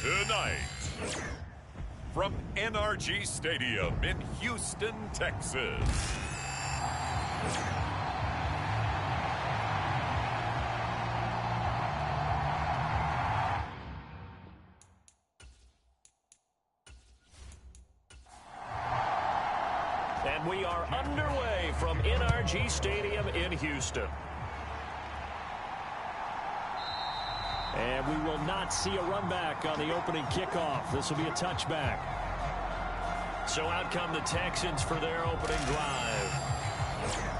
Tonight, from NRG Stadium in Houston, Texas. And we are underway from NRG Stadium in Houston. And we will not see a run back on the opening kickoff. This will be a touchback. So out come the Texans for their opening drive.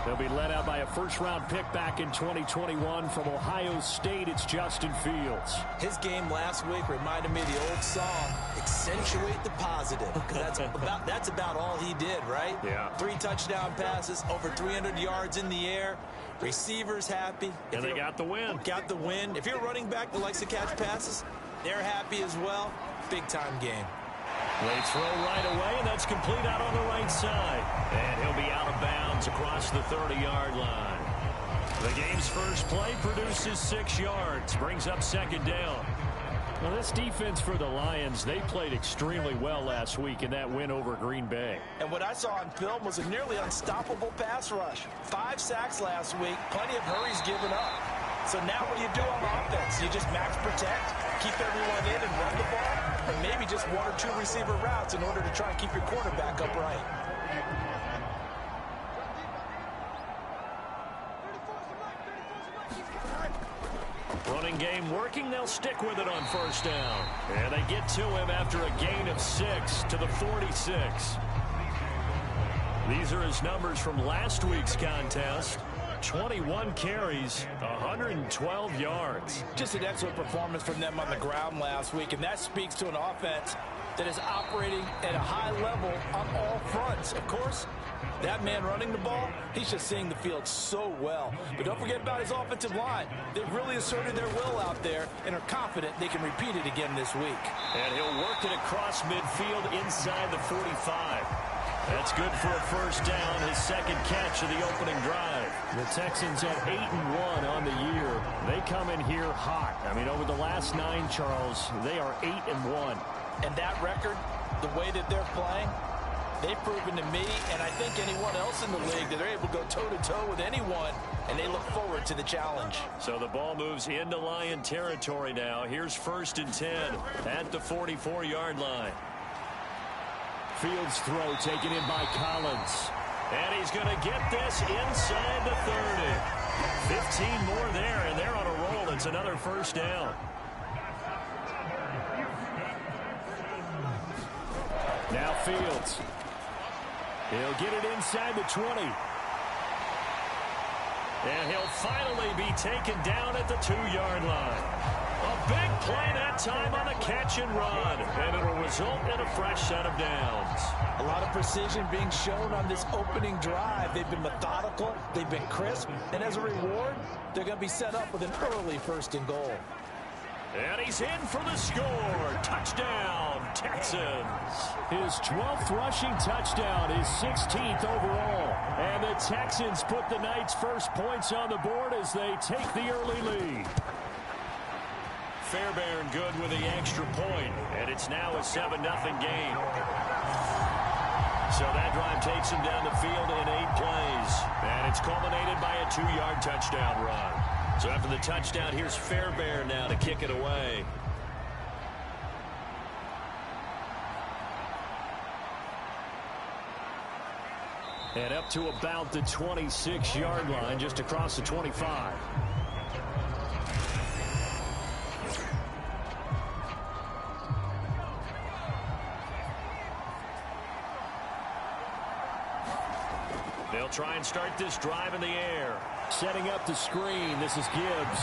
They'll be led out by a first-round pick back in 2021 from Ohio State. It's Justin Fields. His game last week reminded me of the old song, Accentuate the Positive. Because that's about all he did, right? Yeah. 3 touchdown passes, over 300 yards in the air. Receivers happy. And they got the win. Got the win. If you're a running back that likes to catch passes, they're happy as well. Big-time game. They throw right away, and that's complete out on the right side. And he'll be out of bounds across the 30-yard line. The game's first play produces 6 yards, brings up second down. Well, this defense for the Lions, they played extremely well last week in that win over Green Bay. And what I saw on film was a nearly unstoppable pass rush. 5 sacks last week, plenty of hurries given up. So now what do you do on offense? You just max protect, keep everyone in and run the ball, or maybe just 1 or 2 receiver routes in order to try and keep your quarterback upright. Running game working, they'll stick with it on first down. And they get to him after a gain of 6 to the 46. These are his numbers from last week's contest. 21 carries, 112 yards. Just an excellent performance from them on the ground last week, and that speaks to an offense that is operating at a high level on all fronts. Of course, that man running the ball, he's just seeing the field so well. But don't forget about his offensive line. They've really asserted their will out there and are confident they can repeat it again this week. And he'll work it across midfield inside the 45. That's good for a first down, his second catch of the opening drive. The Texans at 8-1 on the year. They come in here hot. I mean, over the last 9, Charles, they are 8-1. And that record, the way that they're playing, they've proven to me, and I think anyone else in the league, that they're able to go toe-to-toe with anyone, and they look forward to the challenge. So the ball moves into Lion territory now. Here's 1st and 10 at the 44-yard line. Fields throw taken in by Collins. And he's going to get this inside the 30. 15 more there, and they're on a roll. It's another first down. Now Fields. He'll get it inside the 20. And he'll finally be taken down at the 2-yard line. A big play that time on a catch and run. And it'll result in a fresh set of downs. A lot of precision being shown on this opening drive. They've been methodical. They've been crisp. And as a reward, they're going to be set up with an early 1st and goal. And he's in for the score. Touchdown, Texans. His 12th rushing touchdown, his 16th overall. And the Texans put the night's first points on the board as they take the early lead. Fairbairn good with the extra point, and it's now a 7-0 game. So that drive takes him down the field in 8 plays, and it's culminated by a 2-yard touchdown run. So after the touchdown, here's Fairbairn now to kick it away. And up to about the 26-yard line, just across the 25. They'll try and start this drive in the air. Setting up the screen, this is Gibbs.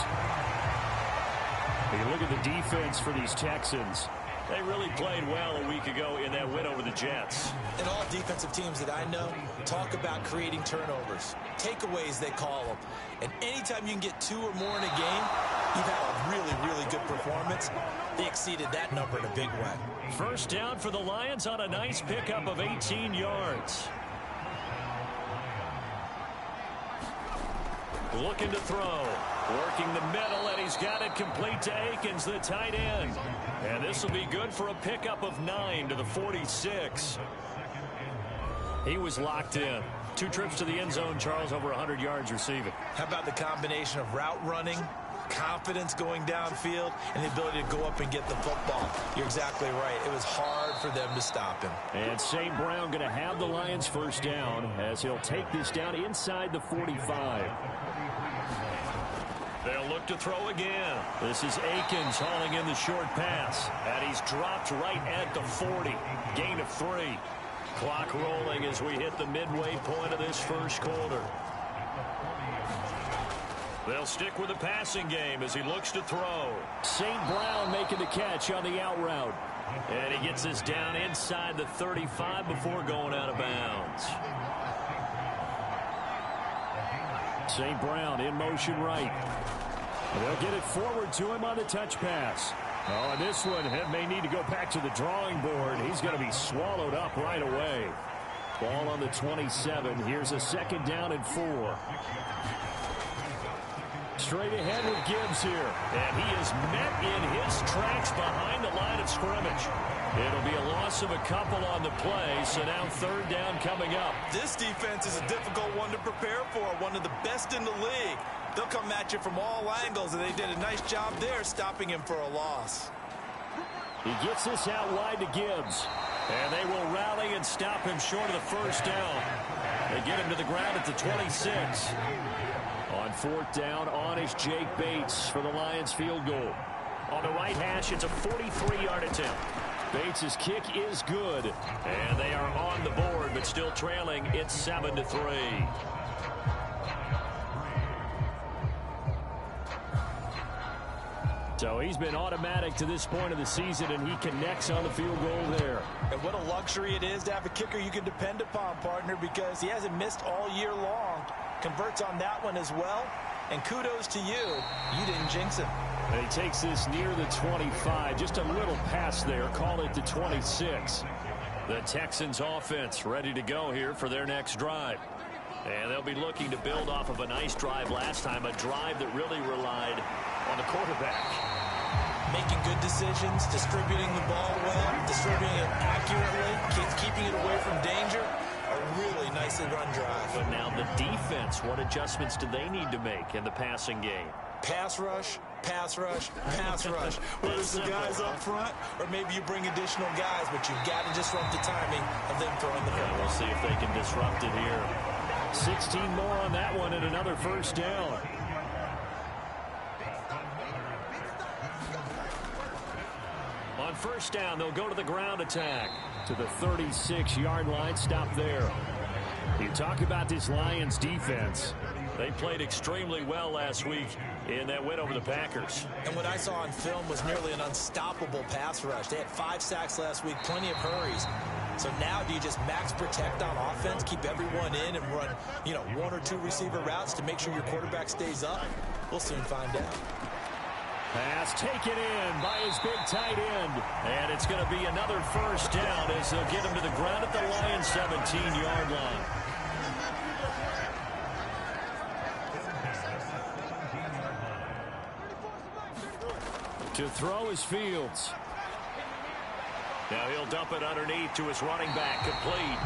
You look at the defense for these Texans. They really played well a week ago in that win over the Jets. And all defensive teams that I know talk about creating turnovers. Takeaways, they call them. And anytime you can get 2 or more in a game, you've had a really, really good performance. They exceeded that number in a big way. First down for the Lions on a nice pickup of 18 yards. Looking to throw. Working the middle, and he's got it complete to Akins, the tight end. And this will be good for a pickup of 9 to the 46. He was locked in. 2 trips to the end zone, Charles, over 100 yards receiving. How about the combination of route running, confidence going downfield, and the ability to go up and get the football? You're exactly right. It was hard for them to stop him. And St. Brown going to have the Lions first down as he'll take this down inside the 45. They'll look to throw again. This is Akins hauling in the short pass. And he's dropped right at the 40. Gain of 3. Clock rolling as we hit the midway point of this first quarter. They'll stick with the passing game as he looks to throw. St. Brown making the catch on the out route. And he gets this down inside the 35 before going out of bounds. St. Brown in motion right. They'll get it forward to him on the touch pass. Oh, and this one may need to go back to the drawing board. He's going to be swallowed up right away. Ball on the 27. Here's a second down and 4. Straight ahead with Gibbs here. And he is met in his tracks behind the line of scrimmage. It'll be a loss of a couple on the play, so now third down coming up. This defense is a difficult one to prepare for, one of the best in the league. They'll come at you from all angles, and they did a nice job there stopping him for a loss. He gets this out wide to Gibbs. And they will rally and stop him short of the first down. They get him to the ground at the 26. On fourth down, on is Jake Bates for the Lions field goal. On the right hash, it's a 43-yard attempt. Bates' kick is good. And they are on the board, but still trailing. It's 7-3. So he's been automatic to this point of the season, and he connects on the field goal there. And what a luxury it is to have a kicker you can depend upon, partner, because he hasn't missed all year long. Converts on that one as well. And kudos to you. You didn't jinx him. And he takes this near the 25. Just a little pass there. Call it the 26. The Texans offense ready to go here for their next drive. And they'll be looking to build off of a nice drive last time. A drive that really relied on the quarterback. Making good decisions, distributing the ball well, distributing it accurately, keeping it away from danger. A really nicely run drive. But now the defense, what adjustments do they need to make in the passing game? Pass rush, pass rush, pass rush. Whether it's the guys up front or maybe you bring additional guys, but you've got to disrupt the timing of them throwing the ball. We'll see if they can disrupt it here. 16 more on that one and another first down. On first down, they'll go to the ground attack. To the 36-yard line, stop there. You talk about this Lions defense. They played extremely well last week in that win over the Packers. And what I saw on film was nearly an unstoppable pass rush. They had 5 sacks last week, plenty of hurries. So now do you just max protect on offense, keep everyone in and run, 1 or 2 receiver routes to make sure your quarterback stays up? We'll soon find out. Pass taken in by his big tight end. And it's going to be another first down as they'll get him to the ground at the Lions' 17-yard line. To throw is Fields. Now he'll dump it underneath to his running back, complete.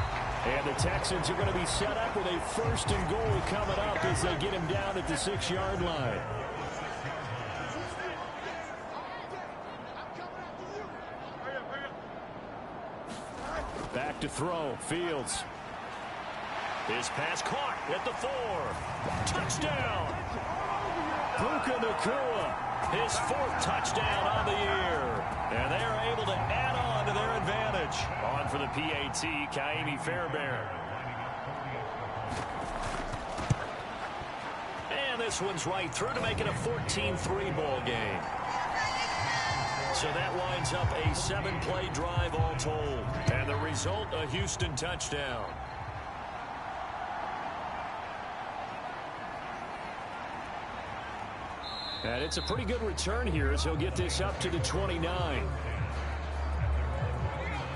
And the Texans are going to be set up with a first and goal coming up as they get him down at the 6-yard line. Back to throw, Fields. His pass caught at the 4. Touchdown! Puka Nacua. His 4th touchdown on the year. And they are able to add on to their advantage. On for the PAT, Kaimi Fairbairn. And this one's right through to make it a 14-3 ball game. So that winds up a 7-play drive all told. And the result, a Houston touchdown. And it's a pretty good return here as he'll get this up to the 29.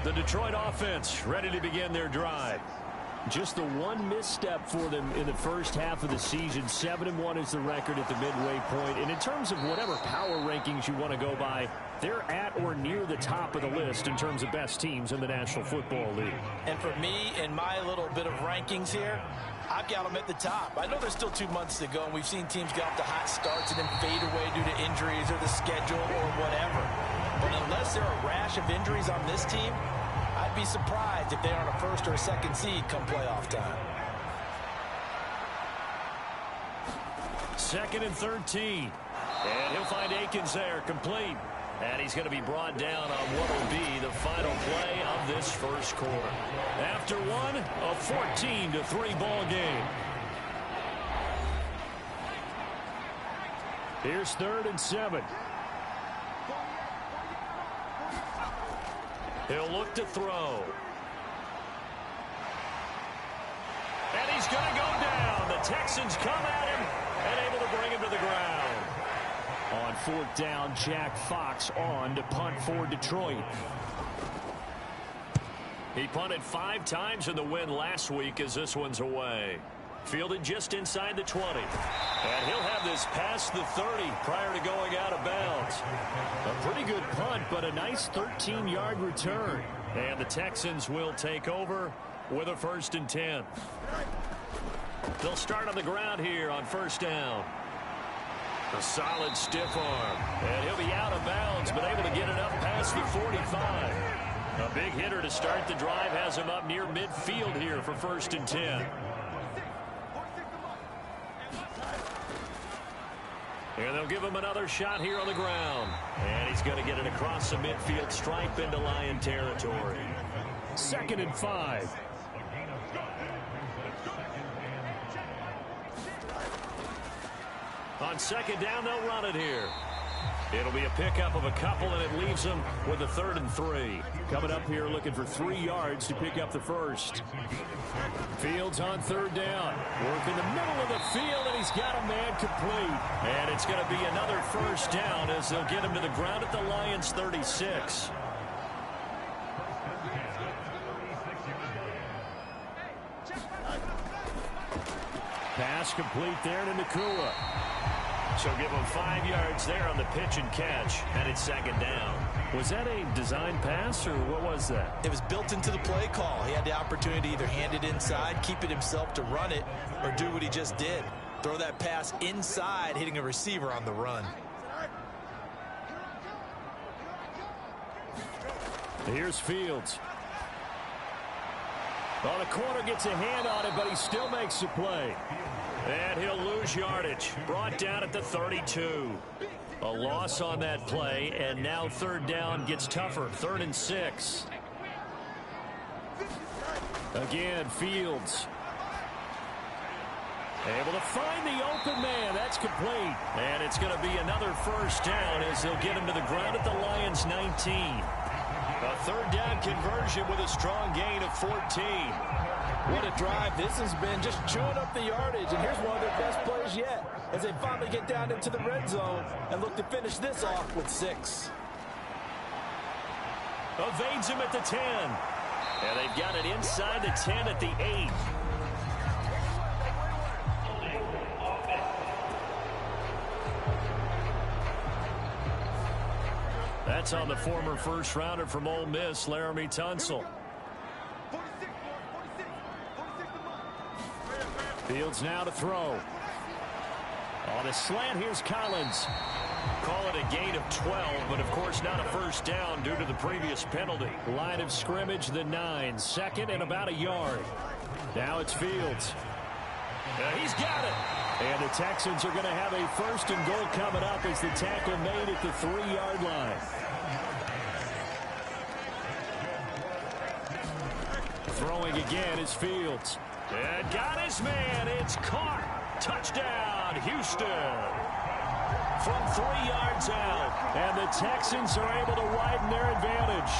The Detroit offense ready to begin their drive. Just the one misstep for them in the first half of the season. 7-1 is the record at the midway point. And in terms of whatever power rankings you want to go by, they're at or near the top of the list in terms of best teams in the National Football League. And for me, in my little bit of rankings here, I've got them at the top. I know there's still 2 months to go, and we've seen teams get off to hot starts and then fade away due to injuries or the schedule or whatever. But unless there are a rash of injuries on this team, I'd be surprised if they aren't a first or a second seed come playoff time. 2nd and 13. And he'll find Akins there, complete. And he's going to be brought down on what will be the final play of this first quarter. After one, a 14-3 ball game. Here's 3rd and 7. He'll look to throw. And he's going to go down. The Texans come at him and able to bring him to the ground. On 4th down, Jack Fox on to punt for Detroit. He punted 5 times in the win last week as this one's away. Fielded just inside the 20. And he'll have this past the 30 prior to going out of bounds. A pretty good punt, but a nice 13-yard return. And the Texans will take over with a 1st and 10. They'll start on the ground here on 1st down. A solid stiff arm. And he'll be out of bounds, but able to get it up past the 45. A big hitter to start the drive has him up near midfield here for 1st and 10. And they'll give him another shot here on the ground. And he's going to get it across the midfield stripe into Lion territory. 2nd and 5. On 2nd down, they'll run it here. It'll be a pickup of a couple, and it leaves them with a 3rd and 3. Coming up here looking for 3 yards to pick up the first. Fields on 3rd down. Work in the middle of the field, and he's got a man complete. And it's going to be another 1st down as they'll get him to the ground at the Lions' 36. Pass complete there to Nakua. So give him 5 yards there on the pitch and catch, and it's 2nd down. Was that a design pass, or what was that? It was built into the play call. He had the opportunity to either hand it inside, keep it himself to run it, or do what he just did. Throw that pass inside, hitting a receiver on the run. Here's Fields. Well, the corner gets a hand on it, but he still makes the play. And he'll lose yardage. Brought down at the 32. A loss on that play, and now 3rd down gets tougher. 3rd and 6. Again, Fields. Able to find the open man. That's complete. And it's going to be another 1st down as they'll get him to the ground at the Lions' 19. A 3rd down conversion with a strong gain of 14. What a drive this has been, just chewing up the yardage. And here's one of their best plays yet as they finally get down into the red zone and look to finish this off with 6. Evades him at the 10. And they've got it inside the 10 at the 8. That's on the former first-rounder from Ole Miss, Laramie Tunsil. Fields now to throw. On a slant, here's Collins. Call it a gain of 12, but of course not a 1st down due to the previous penalty. Line of scrimmage, the 9. 2nd and about a yard. Now it's Fields. He's got it. And the Texans are going to have a 1st and goal coming up as the tackle made at the 3-yard line. Throwing again is Fields. And got his man. It's caught. Touchdown, Houston. From 3 yards out. And the Texans are able to widen their advantage.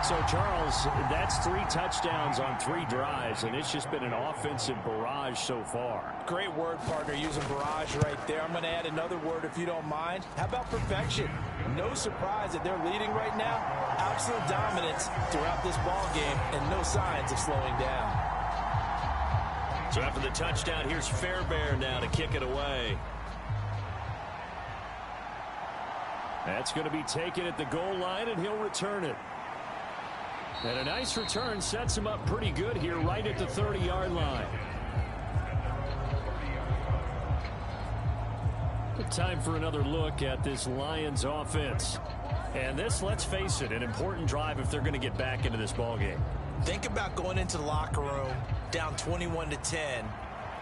So, Charles, that's 3 touchdowns on 3 drives, and it's just been an offensive barrage so far. Great word, partner, using barrage right there. I'm going to add another word if you don't mind. How about perfection? No surprise that they're leading right now. Absolute dominance throughout this ball game and no signs of slowing down. So after the touchdown, here's Fairbairn now to kick it away. That's going to be taken at the goal line, and he'll return it. And a nice return sets him up pretty good here right at the 30-yard line. Time for another look at this Lions offense. And this, let's face it, an important drive if they're going to get back into this ballgame. Think about going into the locker room down 21-10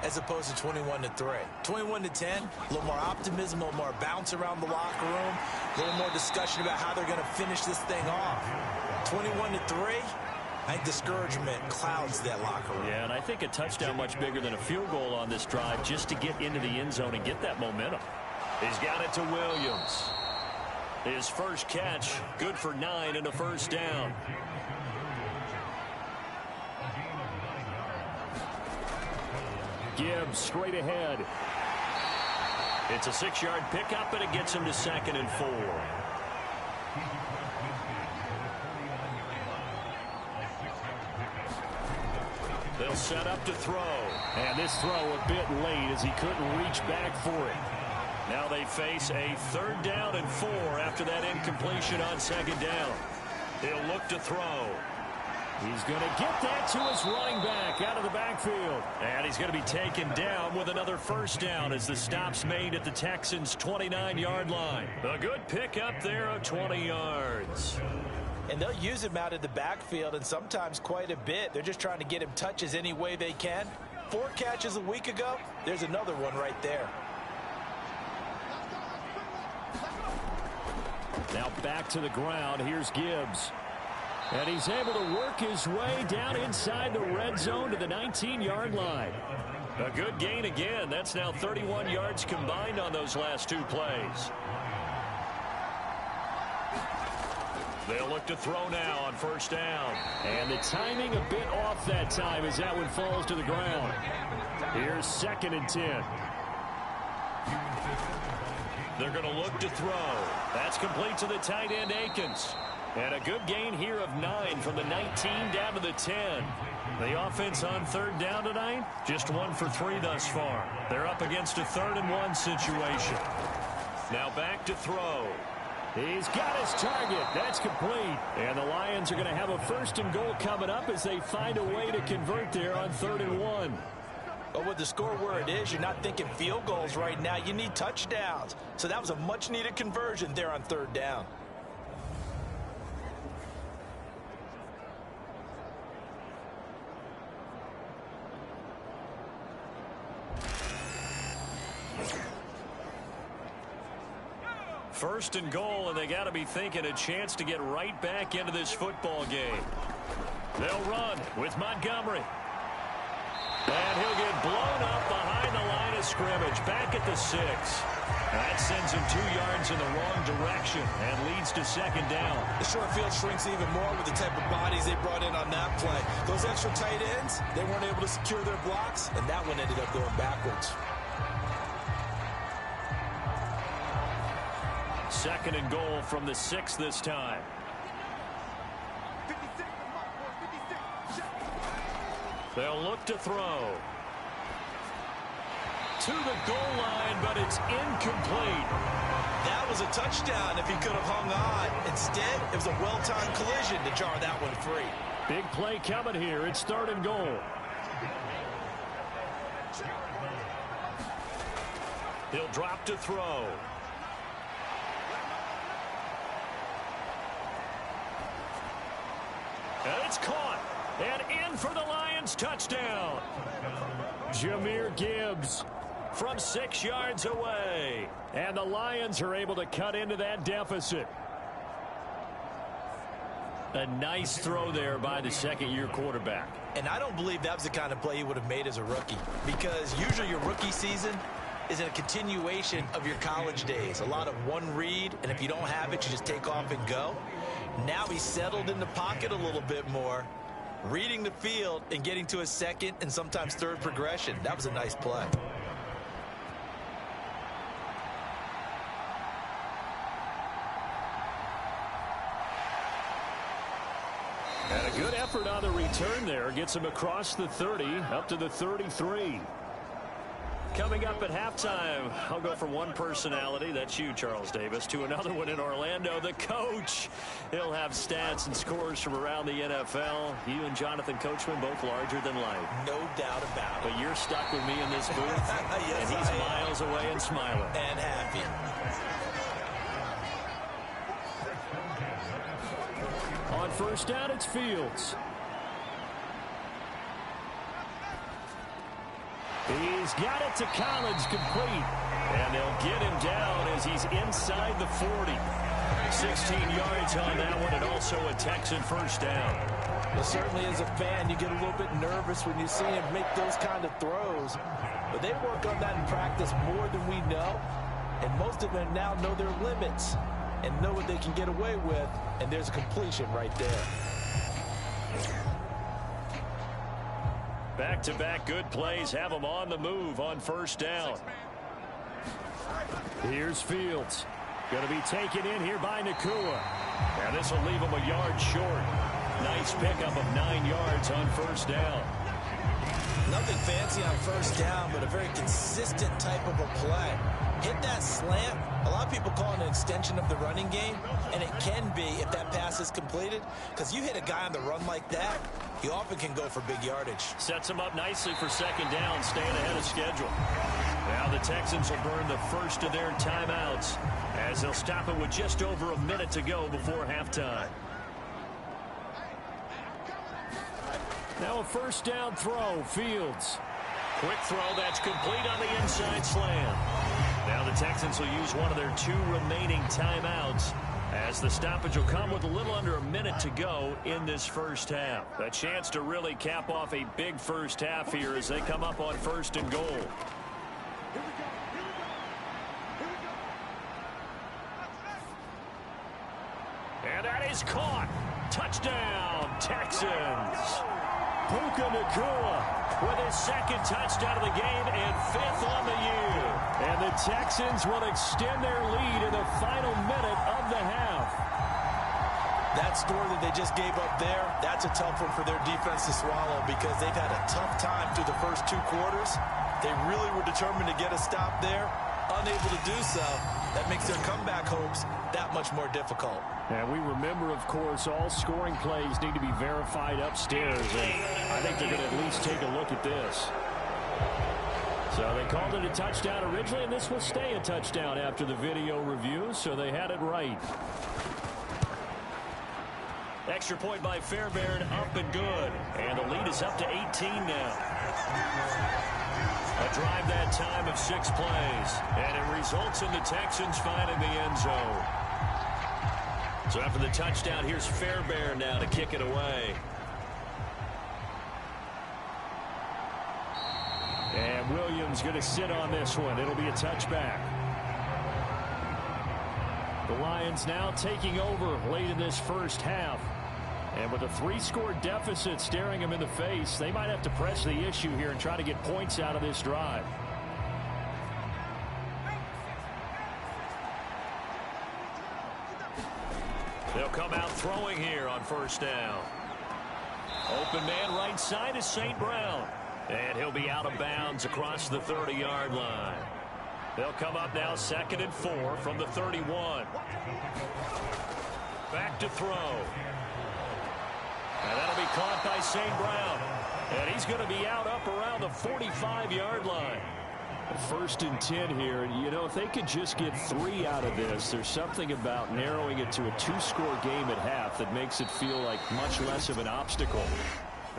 as opposed to 21-3. 21-10, a little more optimism, a little more bounce around the locker room, a little more discussion about how they're going to finish this thing off. 21-3, I think discouragement clouds that locker room. Yeah, and I think a touchdown much bigger than a field goal on this drive just to get into the end zone and get that momentum. He's got it to Williams. His first catch, good for 9 and a first down. Gibbs straight ahead. It's a 6-yard pickup, and it gets him to 2nd and 4. They'll set up to throw. And this throw a bit late as he couldn't reach back for it. Now they face a 3rd down and 4 after that incompletion on 2nd down. He'll look to throw. He's going to get that to his running back out of the backfield. And he's going to be taken down with another first down as the stop's made at the Texans' 29-yard line. A good pickup there of 20 yards. And they'll use him out of the backfield, and sometimes quite a bit. They're just trying to get him touches any way they can. 4 catches a week ago. There's another one right there. Now back to the ground. Here's Gibbs. And he's able to work his way down inside the red zone to the 19-yard line. A good gain again. That's now 31 yards combined on those last 2 plays. They'll look to throw now on first down. And the timing a bit off that time as that one falls to the ground. Here's 2nd and 10. They're going to look to throw. That's complete to the tight end, Akins. And a good gain here of 9 from the 19 down to the 10. The offense on 3rd down tonight, just 1 for 3 thus far. They're up against a 3rd and 1 situation. Now back to throw. He's got his target. That's complete. And the Lions are going to have a 1st and goal coming up as they find a way to convert there on 3rd and 1. But with the score where it is, you're not thinking field goals right now. You need touchdowns. So that was a much-needed conversion there on 3rd down. First and goal, and they got to be thinking a chance to get right back into this football game. They'll run with Montgomery. And he'll get blown up behind the line of scrimmage, back at the 6. That sends him 2 yards in the wrong direction and leads to 2nd down. The short field shrinks even more with the type of bodies they brought in on that play. Those extra tight ends, they weren't able to secure their blocks, and that one ended up going backwards. 2nd and goal from the 6 this time. They'll look to throw. To the goal line, but it's incomplete. That was a touchdown if he could have hung on. Instead, it was a well-timed collision to jar that one free. Big play coming here. It's 3rd and goal. He'll drop to throw. And it's caught. And in for the Lions touchdown. Jahmyr Gibbs from 6 yards away. And the Lions are able to cut into that deficit. A nice throw there by the 2nd-year quarterback. And I don't believe that was the kind of play he would have made as a rookie. Because usually your rookie season is a continuation of your college days. A lot of one read, and if you don't have it, you just take off and go. Now he's settled in the pocket a little bit more, reading the field and getting to a second and sometimes third progression. That was a nice play. And a good effort on the return there. Gets him across the 30, up to the 33. Coming up at halftime, I'll go from one personality, that's you, Charles Davis, to another one in Orlando, the coach. He'll have stats and scores from around the NFL. You and Jonathan Coachman both larger than life. No doubt about it. But you're stuck with me in this booth, yes, and he's miles away and smiling. And happy. On first down, it's Fields. He's got it to Collins, complete. And they'll get him down as he's inside the 40. 16 yards on that one, and also a Texan first down. Well, certainly as a fan, you get a little bit nervous when you see him make those kind of throws. But they work on that in practice more than we know. And most of them now know their limits and know what they can get away with. And there's a completion right there. Back-to-back good plays have them on the move on first down. Here's Fields. Going to be taken in here by Nakua. And this will leave him a yard short. Nice pickup of 9 yards on first down. Nothing fancy on first down, but a very consistent type of a play. Hit that slant. A lot of people call it an extension of the running game, and it can be if that pass is completed, because you hit a guy on the run like that, he often can go for big yardage. Sets him up nicely for second down, staying ahead of schedule. Now the Texans will burn the first of their timeouts as they'll stop it with just over a minute to go before halftime. Now a first down throw, Fields. Quick throw that's complete on the inside slant. Now the Texans will use one of their 2 remaining timeouts as the stoppage will come with a little under a minute to go in this first half. A chance to really cap off a big first half here as they come up on first and goal. And that is caught. Touchdown, Texans. Puka Nakua with his second touchdown of the game and 5th on the year. And the Texans will extend their lead in the final minute of the half. That score that they just gave up there, that's a tough one for their defense to swallow because they've had a tough time through the first 2 quarters. They really were determined to get a stop there. Unable to do so, that makes their comeback hopes that much more difficult. And we remember, of course, all scoring plays need to be verified upstairs. And I think they're going to at least take a look at this. So they called it a touchdown originally, and this will stay a touchdown after the video review, so they had it right. Extra point by Fairbairn, up and good. And the lead is up to 18 now. A drive that time of 6 plays. And it results in the Texans finding the end zone. So after the touchdown, here's Fairbairn now to kick it away. And Williams going to sit on this one. It'll be a touchback. The Lions now taking over late in this first half. And with a 3-score deficit staring them in the face, they might have to press the issue here and try to get points out of this drive. They'll come out throwing here on first down. Open man right side is St. Brown. And he'll be out of bounds across the 30-yard line. They'll come up now 2nd and 4 from the 31. Back to throw. And that'll be caught by St. Brown. And he's going to be out up around the 45-yard line. 1st and 10 here. And, you know, if they could just get 3 out of this, there's something about narrowing it to a 2-score game at half that makes it feel like much less of an obstacle.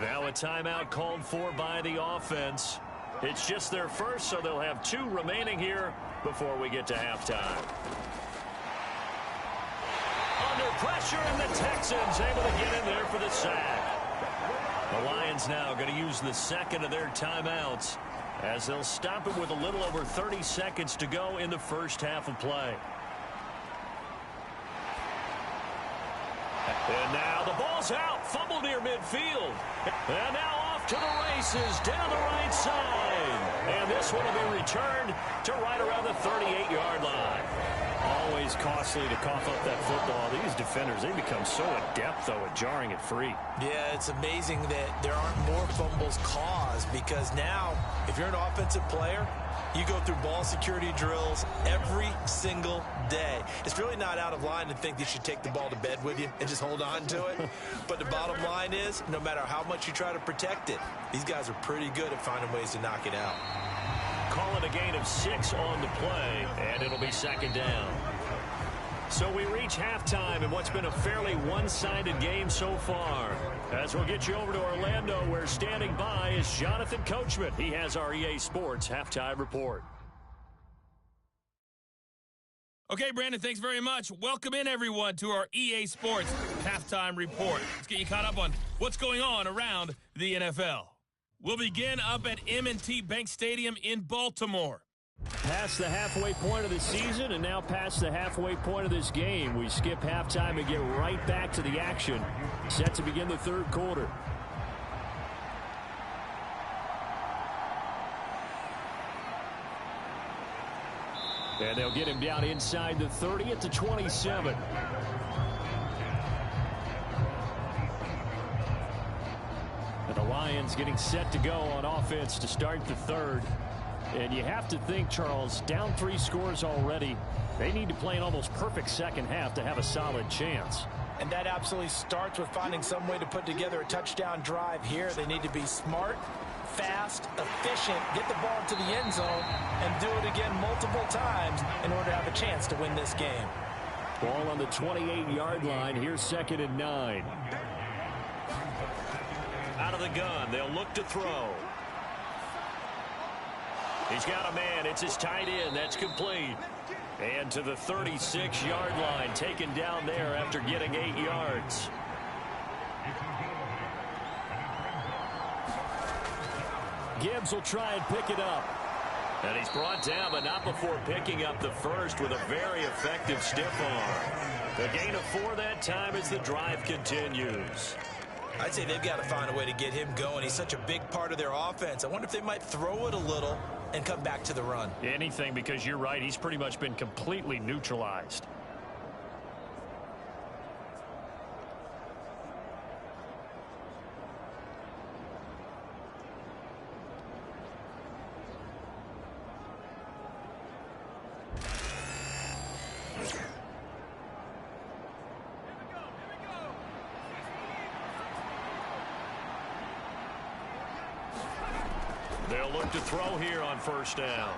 Now a timeout called for by the offense. It's just their first, so they'll have 2 remaining here before we get to halftime. Under pressure, and the Texans able to get in there for the sack. The Lions now going to use the 2nd of their timeouts as they'll stop it with a little over 30 seconds to go in the first half of play. And now the ball's out. Fumble near midfield. And now off to the races down the right side. And this one will be returned to right around the 38-yard line. Always costly to cough up that football. These defenders, they become so adept, though, at jarring it free. Yeah, it's amazing that there aren't more fumbles caused, because now, if you're an offensive player, you go through ball security drills every single day. It's really not out of line to think you should take the ball to bed with you and just hold on to it. But the bottom line is, no matter how much you try to protect it, these guys are pretty good at finding ways to knock it out. Call it a gain of 6 on the play, and it'll be second down. So we reach halftime in what's been a fairly one-sided game so far. As we'll get you over to Orlando, where standing by is Jonathan Coachman. He has our EA Sports Halftime Report. Okay, Brandon, thanks very much. Welcome in, everyone, to our EA Sports Halftime Report. Let's get you caught up on what's going on around the NFL. We'll begin up at M&T Bank Stadium in Baltimore. Past the halfway point of the season and now past the halfway point of this game. We skip halftime and get right back to the action. Set to begin the third quarter. And they'll get him down inside the 30 at the 27. And the Lions getting set to go on offense to start the third. And you have to think, Charles, down 3 scores already. They need to play an almost perfect second half to have a solid chance. And that absolutely starts with finding some way to put together a touchdown drive here. They need to be smart, fast, efficient, get the ball to the end zone, and do it again multiple times in order to have a chance to win this game. Ball on the 28-yard line. Here's 2nd and 9. Out of the gun, they'll look to throw. He's got a man. It's his tight end. That's complete. And to the 36-yard line, taken down there after getting 8 yards. Gibbs will try and pick it up. And he's brought down, but not before picking up the first with a very effective stiff arm. The gain of 4 that time as the drive continues. I'd say they've got to find a way to get him going. He's such a big part of their offense. I wonder if they might throw it a little and come back to the run. Anything, because you're right. He's pretty much been completely neutralized. They'll look to throw here on first down.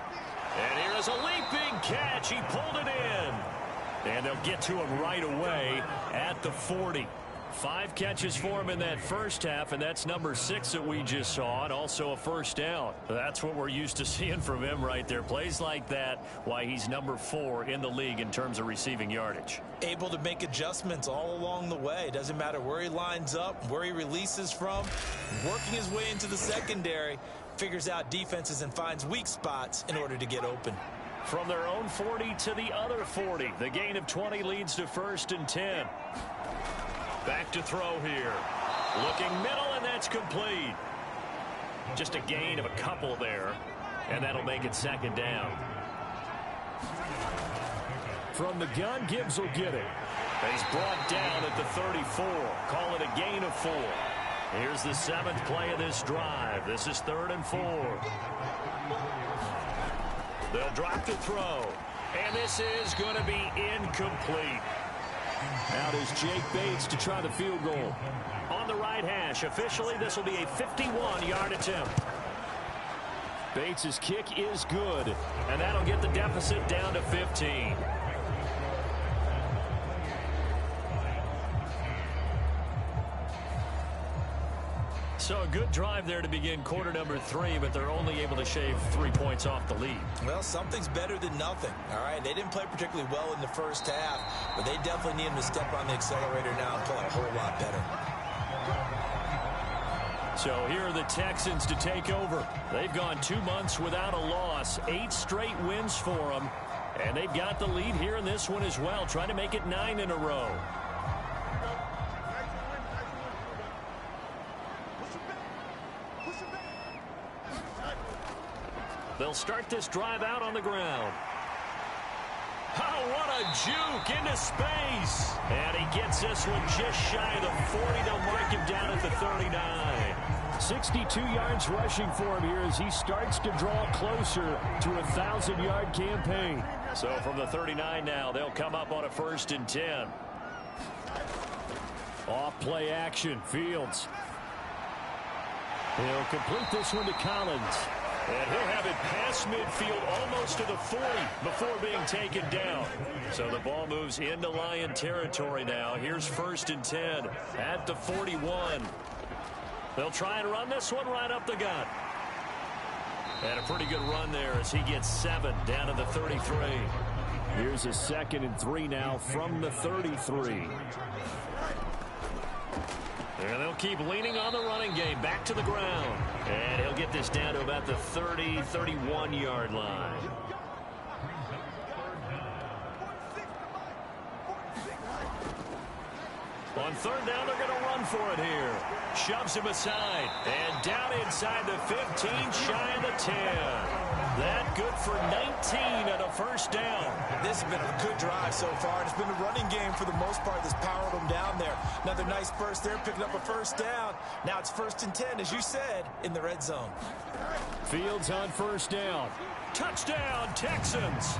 And here is a leaping catch. He pulled it in. And they'll get to him right away at the 40. 5 catches for him in that first half, and that's number 6 that we just saw, and also a first down. That's what we're used to seeing from him right there. Plays like that, why he's number 4 in the league in terms of receiving yardage. Able to make adjustments all along the way. Doesn't matter where he lines up, where he releases from. Working his way into the secondary, figures out defenses and finds weak spots in order to get open. From their own 40 to the other 40. The gain of 20 leads to 1st and 10. Back to throw here. Looking middle, and that's complete. Just a gain of a couple there, and that'll make it 2nd down. From the gun, Gibbs will get it. He's brought down at the 34. Call it a gain of 4. Here's the 7th play of this drive. This is 3rd and 4. They'll drop to throw. And this is going to be incomplete. Out is Jake Bates to try the field goal. On the right hash, officially this will be a 51-yard attempt. Bates' kick is good. And that'll get the deficit down to 15. So a good drive there to begin quarter number 3, but they're only able to shave 3 points off the lead. Well, something's better than nothing, all right? They didn't play particularly well in the first half, but they definitely need him to step on the accelerator now and play a whole lot better. So here are the Texans to take over. They've gone 2 months without a loss, 8 straight wins for them. And they've got the lead here in this one as well, trying to make it 9 in a row. They'll start this drive out on the ground. Oh, what a juke into space. And he gets this one just shy of the 40. They'll mark him down at the 39. 62 yards rushing for him here as he starts to draw closer to a 1,000-yard campaign. So from the 39 now, they'll come up on a 1st and 10. Off play action, Fields. He'll complete this one to Collins. And he'll have it past midfield almost to the 40 before being taken down. So the ball moves into Lion territory now. Here's 1st and 10 at the 41. They'll try and run this one right up the gut. And a pretty good run there as he gets 7 down to the 33. Here's a 2nd and 3 now from the 33. And they'll keep leaning on the running game back to the ground. And he'll get this down to about the 30, 31-yard line. On 3rd down, they're going to run for it here. Shoves him aside. And down inside the 15, shy of the 10. That good for 19 and a 1st down. This has been a good drive so far. It's been a running game for the most part that's powered them down there. Another nice burst there, picking up a 1st down. Now it's 1st and 10, as you said, in the red zone. Fields on 1st down. Touchdown, Texans.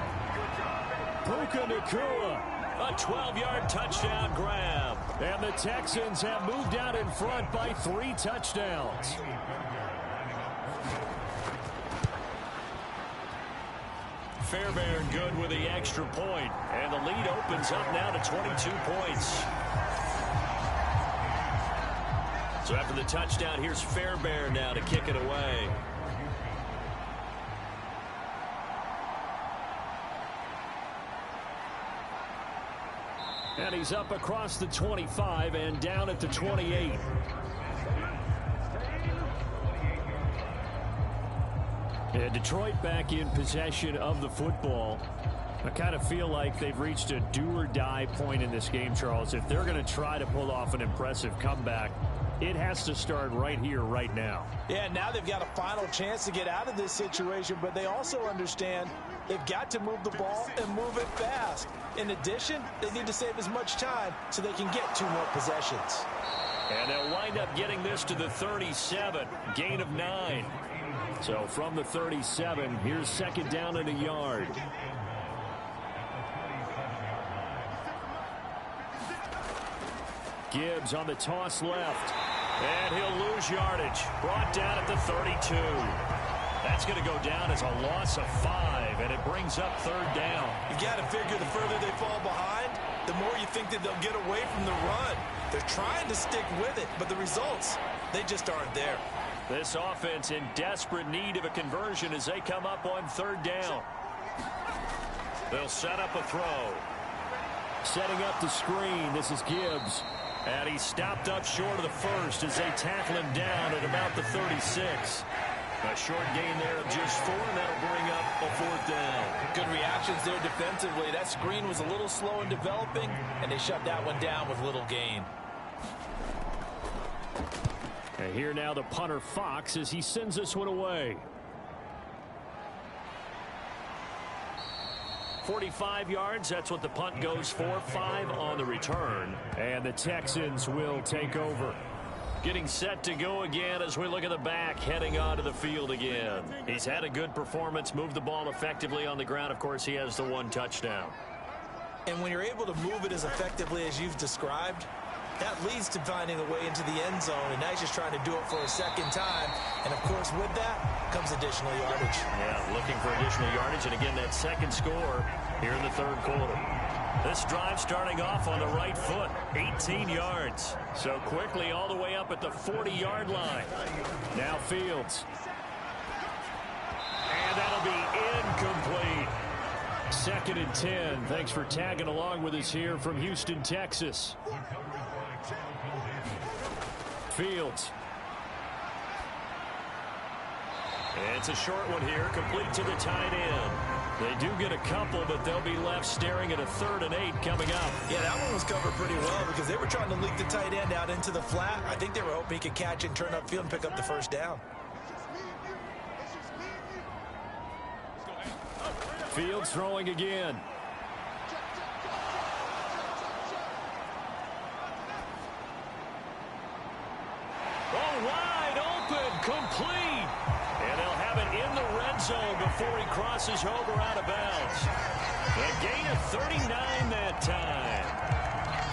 Puka Nacua. A 12-yard touchdown grab. And the Texans have moved out in front by 3 touchdowns. Fairbairn good with the extra point. And the lead opens up now to 22 points. So after the touchdown, here's Fairbairn now to kick it away. And he's up across the 25 and down at the 28. And Detroit back in possession of the football. I kind of feel like they've reached a do-or-die point in this game, Charles. If they're going to try to pull off an impressive comeback, it has to start right here, right now. Yeah, now they've got a final chance to get out of this situation, but they also understand they've got to move the ball and move it fast. In addition, they need to save as much time so they can get 2 more possessions. And they'll wind up getting this to the 37, gain of 9. So from the 37, here's 2nd down and a yard. Gibbs on the toss left. And he'll lose yardage. Brought down at the 32. That's going to go down as a loss of 5, and it brings up 3rd down. You got to figure the further they fall behind, the more you think that they'll get away from the run. They're trying to stick with it, but the results, they just aren't there. This offense in desperate need of a conversion as they come up on 3rd down. They'll set up a throw. Setting up the screen, this is Gibbs. And he's stopped up short of the 1st as they tackle him down at about the 36. A short gain there of just 4, and that'll bring up a 4th down. Good reactions there defensively. That screen was a little slow in developing, and they shut that one down with little gain. And here now the punter Fox as he sends this one away. 45 yards, that's what the punt goes for. 5 on the return. And the Texans will take over. Getting set to go again as we look at the back, heading onto the field again. He's had a good performance, moved the ball effectively on the ground. Of course, he has the 1 touchdown. And when you're able to move it as effectively as you've described, that leads to finding a way into the end zone, and now he's just trying to do it for a 2nd time. And, of course, with that comes additional yardage. Yeah, looking for additional yardage, and again, that 2nd score here in the 3rd quarter. This drive starting off on the right foot, 18 yards. So quickly all the way up at the 40-yard line. Now Fields. And that'll be incomplete. 2nd and 10. Thanks for tagging along with us here from Houston, Texas. Fields. It's a short one here, complete to the tight end. They do get a couple, but they'll be left staring at a 3rd and 8 coming up. Yeah, that one was covered pretty well because they were trying to leak the tight end out into the flat. I think they were hoping he could catch and turn upfield and pick up the first down. Fields throwing again. Oh, wide open, complete. And they'll have it in the red zone before he crosses over out of bounds. A gain of 39 that time.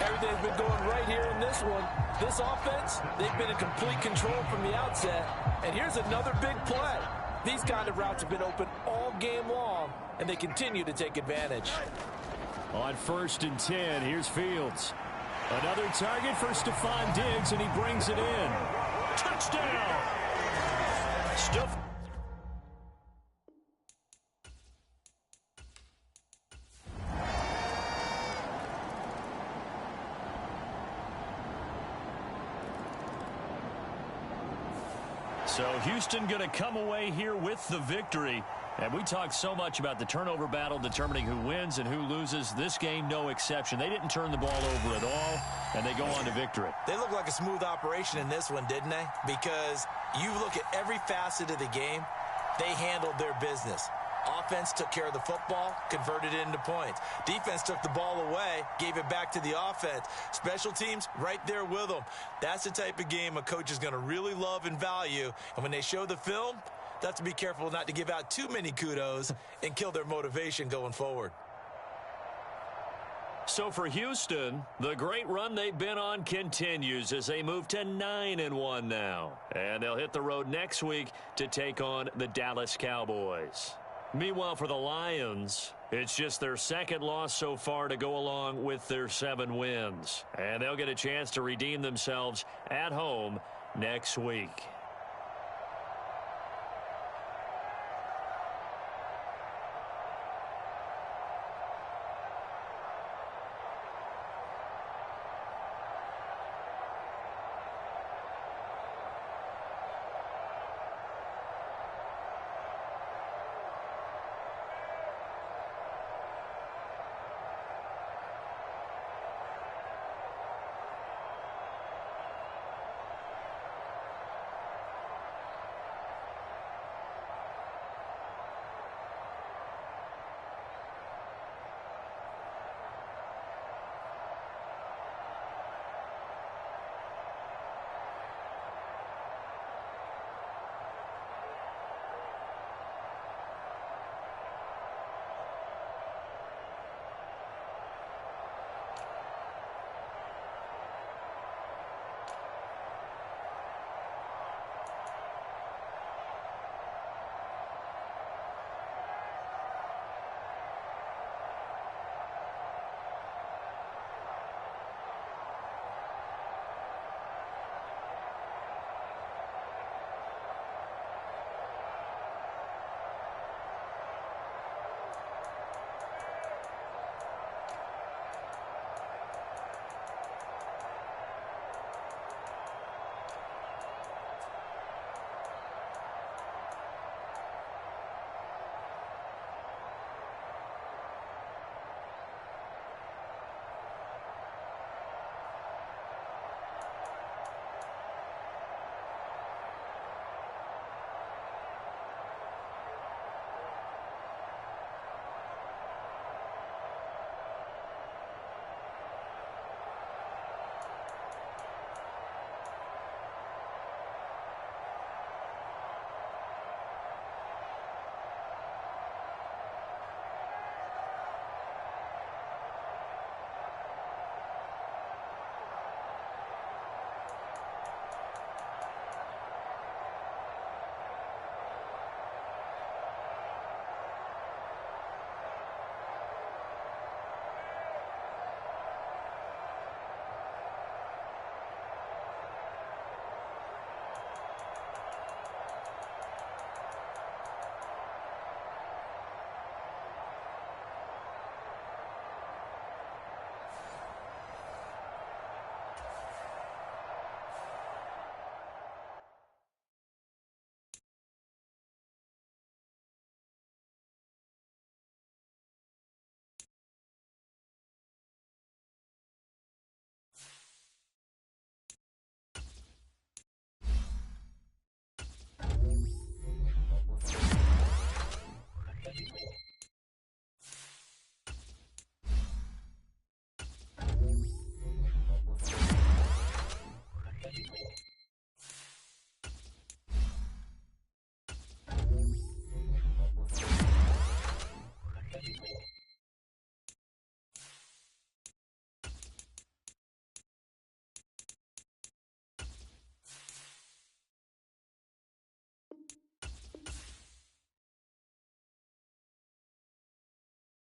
Everything's been going right here in this one. This offense, they've been in complete control from the outset. And here's another big play. These kind of routes have been open all game long, and they continue to take advantage. On 1st and 10, here's Fields. Another target for Stephon Diggs, and he brings it in. Touchdown! Stuff. So Houston going to come away here with the victory. And we talked so much about the turnover battle determining who wins and who loses. This game, no exception. They didn't turn the ball over at all, and they go on to victory. They look like a smooth operation in this one, didn't they? Because you look at every facet of the game, they handled their business. Offense took care of the football, converted it into points. Defense took the ball away, gave it back to the offense. Special teams, right there with them. That's the type of game a coach is going to really love and value. And when they show the film, they have to be careful not to give out too many kudos and kill their motivation going forward. So for Houston, the great run they've been on continues as they move to 9-1 now. And they'll hit the road next week to take on the Dallas Cowboys. Meanwhile, for the Lions, it's just their 2nd loss so far to go along with their 7 wins. And they'll get a chance to redeem themselves at home next week.